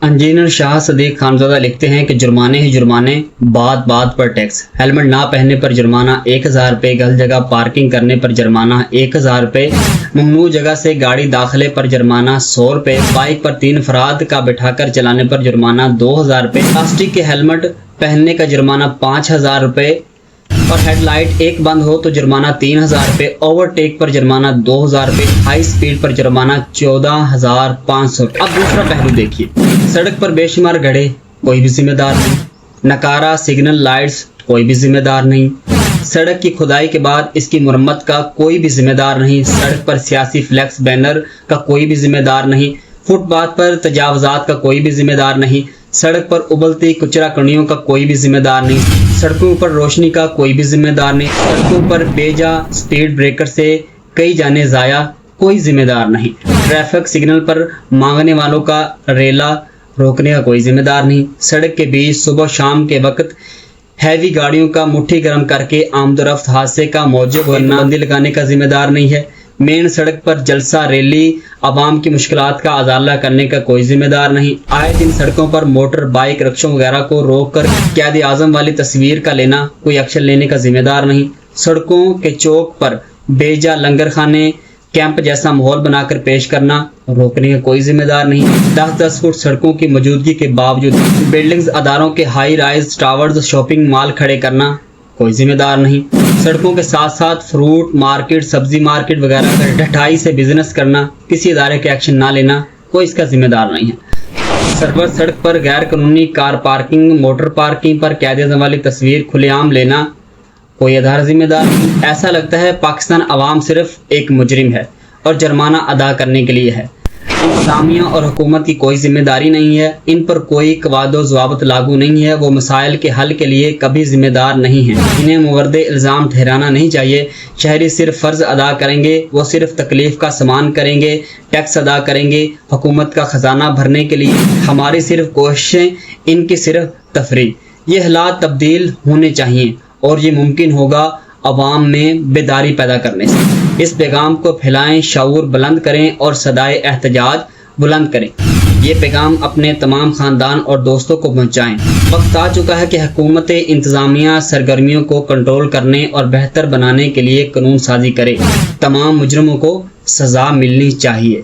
Engineer شاہ صدیق خانزادہ لکھتے ہیں کہ جرمانے ہی جرمانے، بات بات پر ٹیکس، ہیلمٹ نہ پہننے پر جرمانہ 1000 روپے، غلط جگہ پارکنگ کرنے پر جرمانہ 1000 روپے، ممنوع جگہ سے گاڑی داخلے پر جرمانہ 100 روپے، بائک پر 3 افراد کا بٹھا کر چلانے پر جرمانہ 2000 روپے، پلاسٹک کے ہیلمٹ پہننے کا جرمانہ 5000 روپے اور ہیڈ لائٹ ایک بند ہو تو جرمانہ 3000 روپے، اوور ٹیک پر جرمانہ 2000 روپے، ہائی سپیڈ پر جرمانہ 14500 روپے۔ اب دوسرا پہلو دیکھیے، سڑک پر بے شمار گڑھے، کوئی بھی ذمہ دار نہیں، نکارہ سگنل لائٹس، کوئی بھی ذمہ دار نہیں، سڑک کی کھدائی کے بعد اس کی مرمت کا کوئی بھی ذمہ دار نہیں، سڑک پر سیاسی فلیکس بینر کا کوئی بھی ذمہ دار نہیں، فٹ پاتھ پر تجاوزات کا کوئی بھی ذمہ دار نہیں، سڑک پر ابلتی کچرا کنیوں کا کوئی بھی ذمہ دار نہیں، سڑکوں پر روشنی کا کوئی بھی ذمہ دار نہیں، سڑکوں پر بے جا سپیڈ بریکر سے کئی جانیں ضائع، کوئی ذمہ دار نہیں، ٹریفک سگنل پر مانگنے والوں کا ریلا روکنے کا کوئی ذمہ دار نہیں، سڑک کے بیچ صبح شام کے وقت ہیوی گاڑیوں کا مٹھی گرم کر کے آمد و رفت حادثے کا موجب ہونا بندی لگانے کا ذمہ دار نہیں ہے، مین سڑک پر جلسہ ریلی عوام کی مشکلات کا ازالہ کرنے کا کوئی ذمہ دار نہیں، آئے دن سڑکوں پر موٹر بائک رکشوں وغیرہ کو روک کر قائد اعظم والی تصویر کا لینا کوئی ایکشن لینے کا ذمہ دار نہیں، سڑکوں کے چوک پر بے جا لنگر خانے کیمپ جیسا ماحول بنا کر پیش کرنا روکنے کا کوئی ذمہ دار نہیں، 10-10 فٹ سڑکوں کی موجودگی کے باوجود بلڈنگز اداروں کے high rise towers shopping mall کھڑے کرنا کوئی ذمہ دار نہیں، سڑکوں کے ساتھ ساتھ فروٹ مارکیٹ سبزی مارکیٹ وغیرہ کا ڈھٹائی سے بزنس کرنا کسی ادارے کے ایکشن نہ لینا کوئی اس کا ذمہ دار نہیں ہے، سرور سڑک پر غیر قانونی کار پارکنگ موٹر پارکنگ پر قائد اعظم والی تصویر کھلے عام لینا کوئی ادارہ ذمہ دار نہیں۔ ایسا لگتا ہے پاکستان عوام صرف ایک مجرم ہے اور جرمانہ ادا کرنے کے لیے ہے، انتظامیہ اور حکومت کی کوئی ذمہ داری نہیں ہے، ان پر کوئی قواعد و ضوابط لاگو نہیں ہے، وہ مسائل کے حل کے لیے کبھی ذمہ دار نہیں ہیں، انہیں مورد الزام ٹھہرانا نہیں چاہیے، شہری صرف فرض ادا کریں گے، وہ صرف تکلیف کا سامان کریں گے، ٹیکس ادا کریں گے حکومت کا خزانہ بھرنے کے لیے، ہماری صرف کوششیں ان کی صرف تفریح۔ یہ حالات تبدیل ہونے چاہیے اور یہ ممکن ہوگا عوام میں بیداری پیدا کرنے سے۔ اس پیغام کو پھیلائیں، شعور بلند کریں اور صدائے احتجاج بلند کریں، یہ پیغام اپنے تمام خاندان اور دوستوں کو پہنچائیں۔ وقت آ چکا ہے کہ حکومت انتظامیہ سرگرمیوں کو کنٹرول کرنے اور بہتر بنانے کے لیے قانون سازی کرے، تمام مجرموں کو سزا ملنی چاہیے۔